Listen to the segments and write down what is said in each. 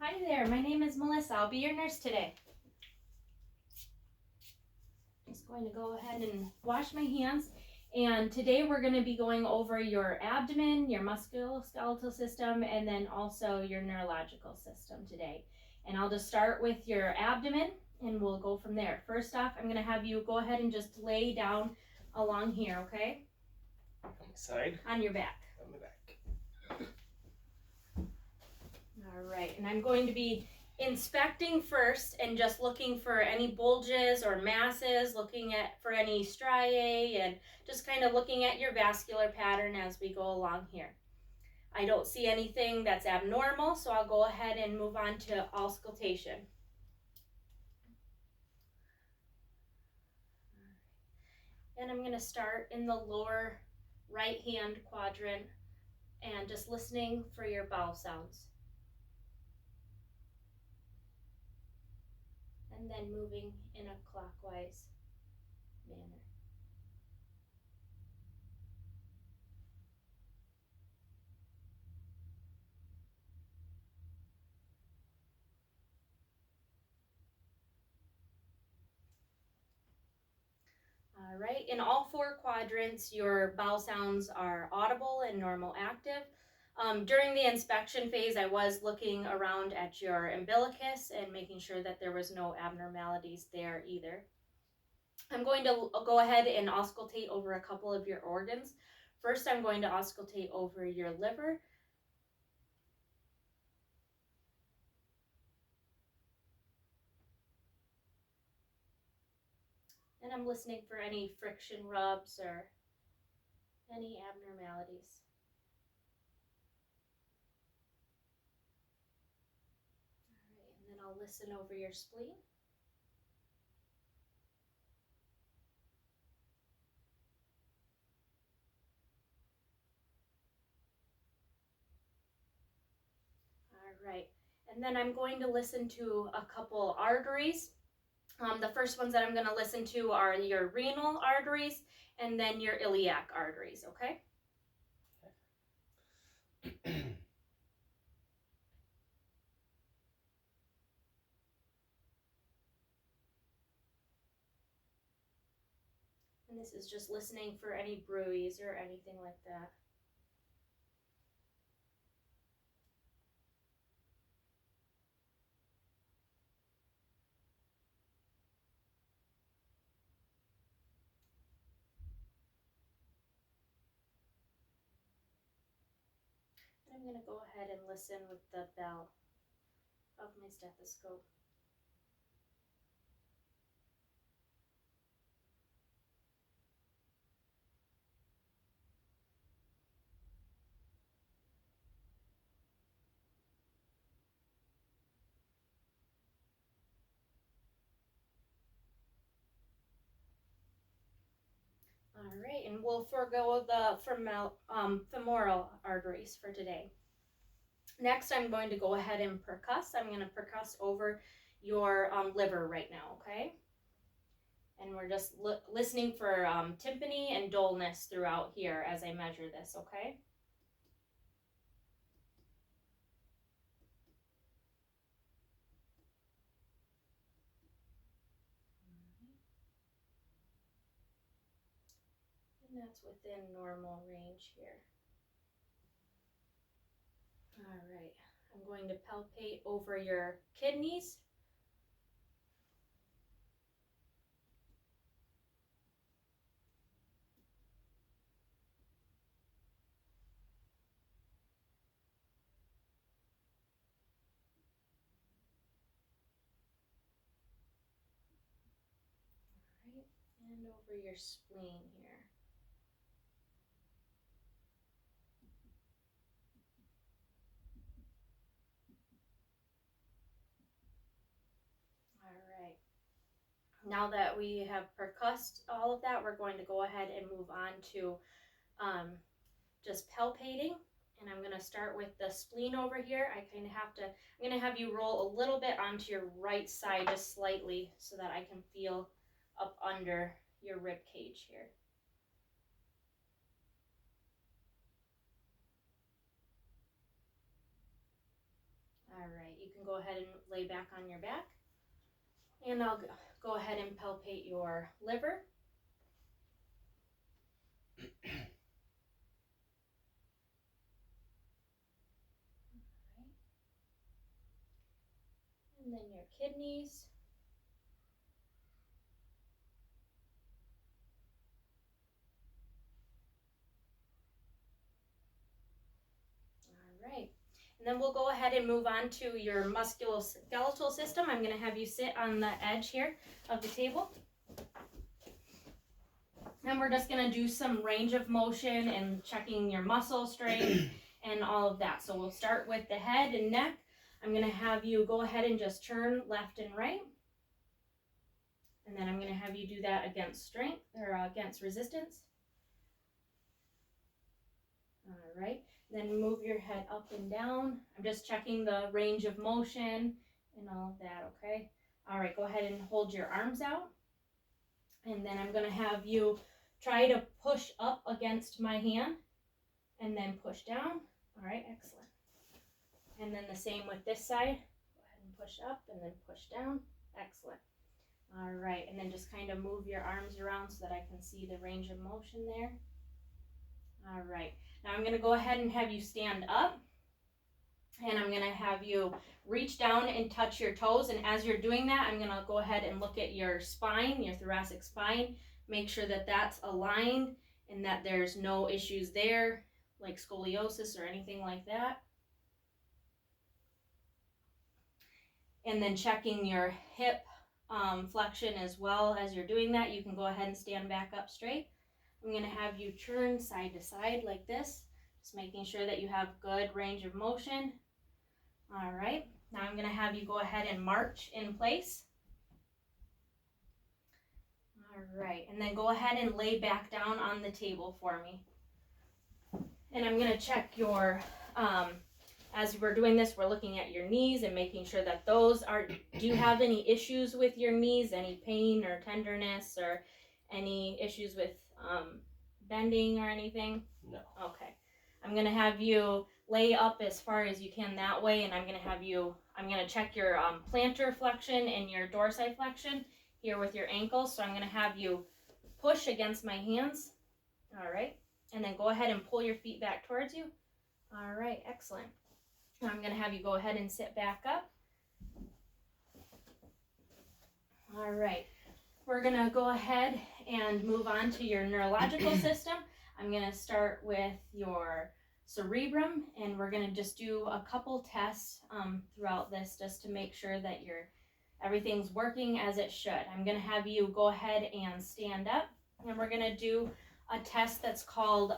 Hi there, my name is Melissa. I'll be your nurse today. I'm just going to go ahead and wash my hands. And today we're going to be going over your abdomen, your musculoskeletal system, and then also your neurological system today. And I'll just start with your abdomen and we'll go from there. First off, I'm going to have you go ahead and just lay down along here, okay? On the side? On your back. On the back. All right, and I'm going to be inspecting first and just looking for any bulges or masses, looking for any striae, and just kind of looking at your vascular pattern as we go along here. I don't see anything that's abnormal, so I'll go ahead and move on to auscultation. And I'm going to start in the lower right hand quadrant and just listening for your bowel sounds. And then moving in a clockwise manner. All right, in all four quadrants, your bowel sounds are audible and normal active. During the inspection phase, I was looking around at your umbilicus and making sure that there was no abnormalities there either. I'm going to go ahead and auscultate over a couple of your organs. First, I'm going to auscultate over your liver. And I'm listening for any friction rubs or any abnormalities. All right, and then I'll listen over your spleen. All right, and then I'm going to listen to a couple arteries. The first ones that I'm going to listen to are your renal arteries and then your iliac arteries, okay? Okay. And this is just listening for any bruise or anything like that. And I'm going to go ahead and listen with the bell of my stethoscope. All right, and we'll forego the femoral arteries for today. Next, I'm going to go ahead and percuss. I'm going to percuss over your liver right now, okay? And we're just listening for tympany and dullness throughout here as I measure this, okay? And that's within normal range here. All right, I'm going to palpate over your kidneys. All right, and over your spleen here. All right. Now that we have percussed all of that, we're going to go ahead and move on to just palpating. And I'm going to start with the spleen over here. I'm going to have you roll a little bit onto your right side just slightly so that I can feel up under your rib cage here. All All right, you can go ahead and lay back on your back. And I'll go ahead and palpate your liver. Right. And then your kidneys. All right. And then we'll go ahead and move on to your musculoskeletal system. I'm going to have you sit on the edge here of the table. And we're just going to do some range of motion and checking your muscle strength and all of that. So we'll start with the head and neck. I'm going to have you go ahead and just turn left and right. And then I'm going to have you do that against strength or against resistance. All right. Then move your head up and down. I'm just checking the range of motion and all of that, okay? All right, go ahead and hold your arms out. And then I'm going to have you try to push up against my hand and then push down. All right, excellent. And then the same with this side. Go ahead and push up and then push down. Excellent. All right, and then just kind of move your arms around so that I can see the range of motion there. All right, now I'm going to go ahead and have you stand up. And I'm going to have you reach down and touch your toes. And as you're doing that, I'm going to go ahead and look at your spine, your thoracic spine. Make sure that that's aligned and that there's no issues there, like scoliosis or anything like that. And then checking your hip flexion as well. As you're doing that, you can go ahead and stand back up straight. I'm going to have you turn side to side like this, just making sure that you have good range of motion. All right, now I'm going to have you go ahead and march in place. All right, and then go ahead and lay back down on the table for me. And I'm going to check your, as we're doing this, we're looking at your knees and making sure that those are, do you have any issues with your knees, any pain or tenderness or any issues with bending or anything? No. Okay. I'm going to have you lay up as far as you can that way, and I'm going to check your plantar flexion and your dorsiflexion here with your ankles. So I'm going to have you push against my hands. All right. And then go ahead and pull your feet back towards you. All right. Excellent. Now I'm going to have you go ahead and sit back up. All right. We're going to go ahead and move on to your neurological system. I'm going to start with your cerebrum, and we're going to just do a couple tests throughout this just to make sure that everything's working as it should. I'm going to have you go ahead and stand up, and we're going to do a test that's called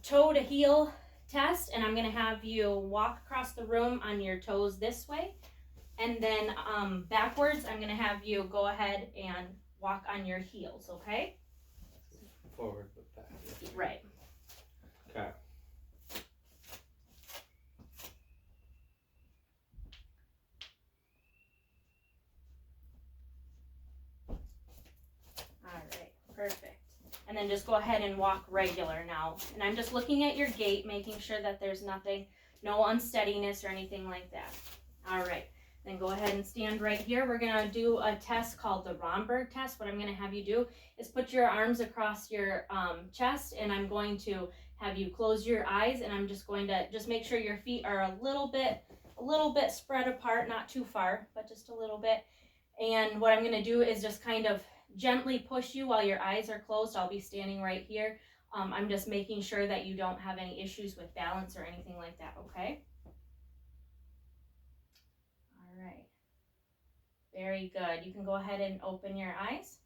toe to heel test, and I'm going to have you walk across the room on your toes this way, and then backwards I'm going to have you go ahead and walk on your heels, okay? Forward but back. Right. Okay. Alright, perfect. And then just go ahead and walk regular now. And I'm just looking at your gait, making sure that there's nothing, no unsteadiness or anything like that. Alright, then go ahead and stand right here. We're going to do a test called the Romberg test. What I'm going to have you do is put your arms across your chest, and I'm going to have you close your eyes, and I'm just going to make sure your feet are a little bit spread apart, not too far, but just a little bit. And what I'm going to do is just kind of gently push you while your eyes are closed. I'll be standing right here. I'm just making sure that you don't have any issues with balance or anything like that, okay? All right. Very good. You can go ahead and open your eyes.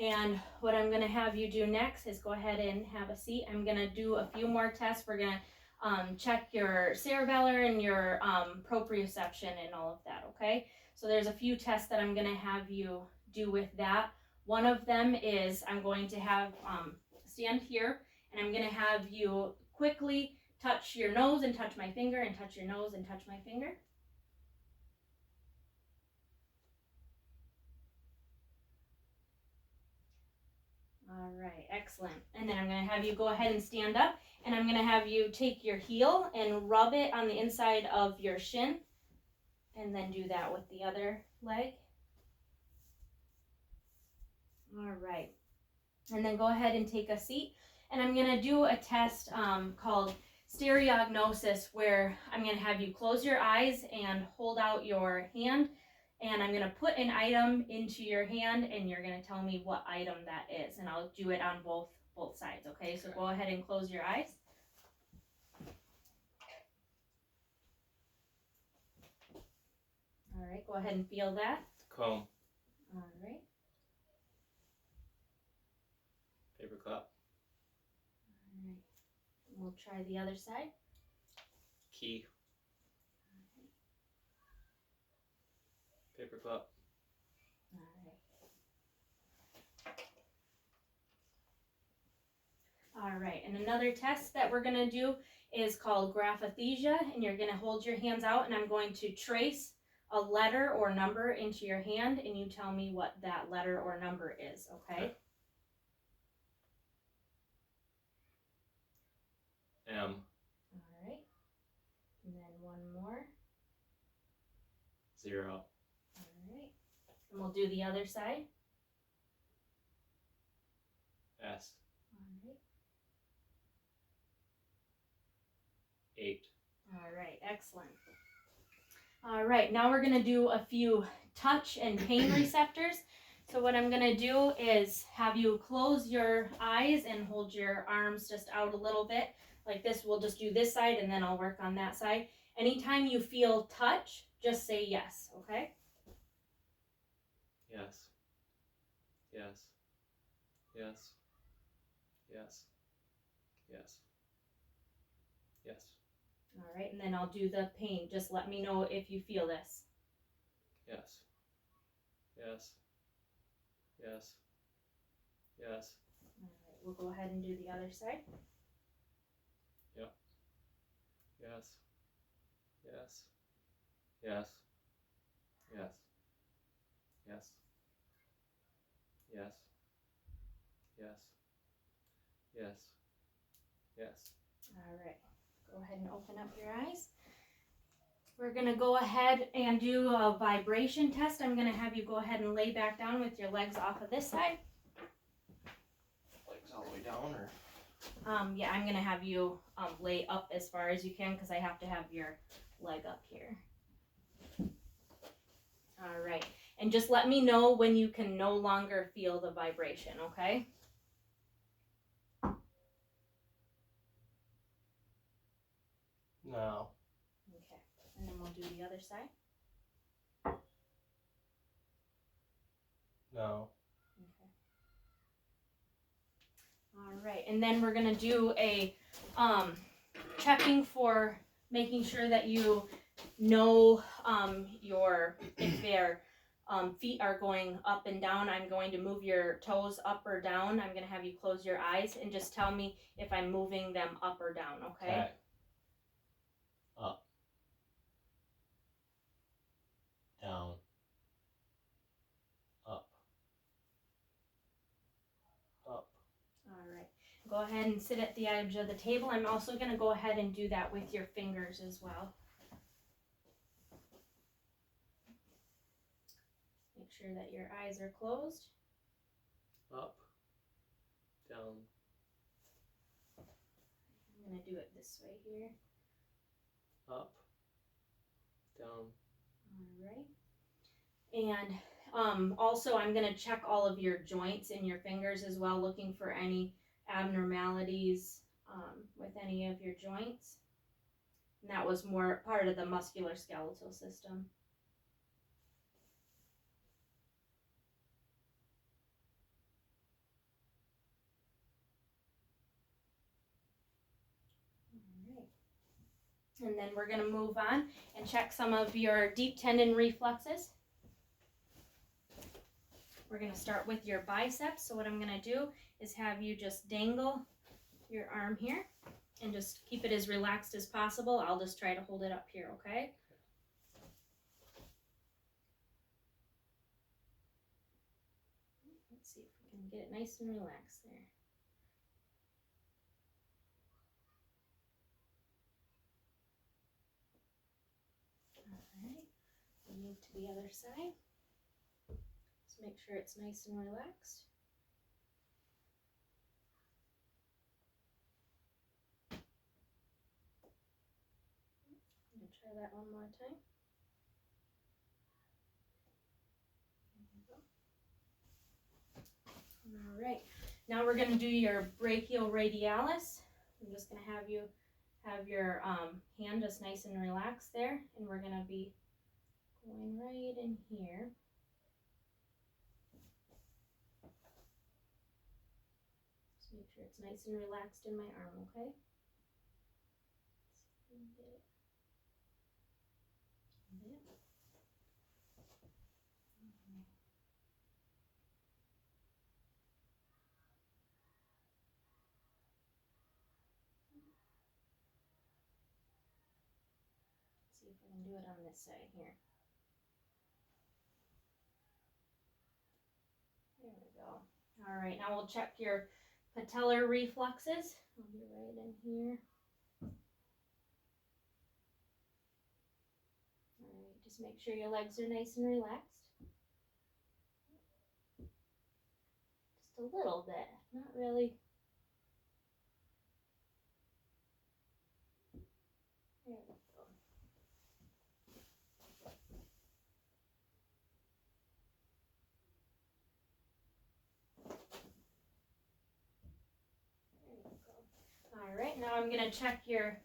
And what I'm going to have you do next is go ahead and have a seat. I'm going to do a few more tests. We're going to check your cerebellar and your proprioception and all of that, okay? So there's a few tests that I'm going to have you do with that. One of them is I'm going to have stand here, and I'm going to have you quickly touch your nose and touch my finger and touch your nose and touch my finger. All right, excellent. And then I'm going to have you go ahead and stand up, And I'm going to have you take your heel and rub it on the inside of your shin. And then do that with the other leg. All right. And then go ahead and take a seat. And I'm going to do a test called stereognosis, where I'm going to have you close your eyes and hold out your hand. And I'm going to put an item into your hand, and you're going to tell me what item that is. And I'll do it on both sides, okay? So go ahead and close your eyes. All right, go ahead and feel that. Comb. All right. Paperclip. All right. We'll try the other side. Key. Paperclip. All right. All right, and another test that we're gonna do is called graphothesia, and you're gonna hold your hands out, and I'm going to trace a letter or number into your hand, and you tell me what that letter or number is, okay? Okay. M. All right, and then one more. 0. All right, and we'll do the other side. S. All right. 8. All right, excellent. All right, now we're gonna do a few touch and pain receptors. So what I'm gonna do is have you close your eyes and hold your arms just out a little bit. Like this, we'll just do this side and then I'll work on that side. Anytime you feel touch, just say yes, okay? Yes. Yes. Yes. Yes. Yes. Yes. All right, and then I'll do the pain. Just let me know if you feel this. Yes. Yes. Yes. Yes. All right, we'll go ahead and do the other side. Yep. Yes. Yes. Yes. Yes. Yes. Yes. Yes. Yes. Yes. All right, go ahead and open up your eyes. We're gonna go ahead and do a vibration test. I'm gonna have you go ahead and lay back down with your legs off of this side. Legs all the way down, or? Yeah, I'm gonna have you lay up as far as you can because I have to have your leg up here. All right, and just let me know when you can no longer feel the vibration, okay? No. Okay, and then we'll do the other side. No. Okay. All right, and then we're gonna do a checking for making sure that you know if their feet are going up and down. I'm going to move your toes up or down. I'm gonna have you close your eyes and just tell me if I'm moving them up or down, okay? Okay. Up. Down. Up. Up. All right. Go ahead and sit at the edge of the table. I'm also gonna go ahead and do that with your fingers as well. Make sure that your eyes are closed. Up. Down. I'm gonna do it this way here. Up. Down. All right. And also I'm gonna check all of your joints in your fingers as well, looking for any abnormalities with any of your joints. And that was more part of the musculoskeletal system. And then we're going to move on and check some of your deep tendon reflexes. We're going to start with your biceps. So what I'm going to do is have you just dangle your arm here and just keep it as relaxed as possible. I'll just try to hold it up here, okay? Let's see if we can get it nice and relaxed there. move to the other side. Just make sure it's nice and relaxed. I'm going to try that one more time. All right, now we're going to do your brachioradialis. I'm just going to have you have your hand just nice and relaxed there, and we're going to be going right in here. Just make sure it's nice and relaxed in my arm, okay? Get it. See if I can do it on this side here. There we go. All right, now we'll check your patellar reflexes. I'll be right in here. All right, just make sure your legs are nice and relaxed. Just a little bit, not really. There we go. There we go. All right, now I'm going to check your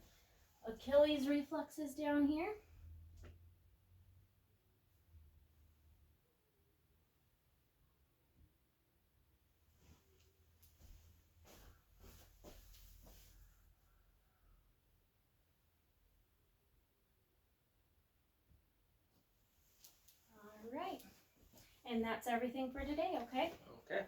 Achilles reflexes down here. All right, and that's everything for today, okay? Okay.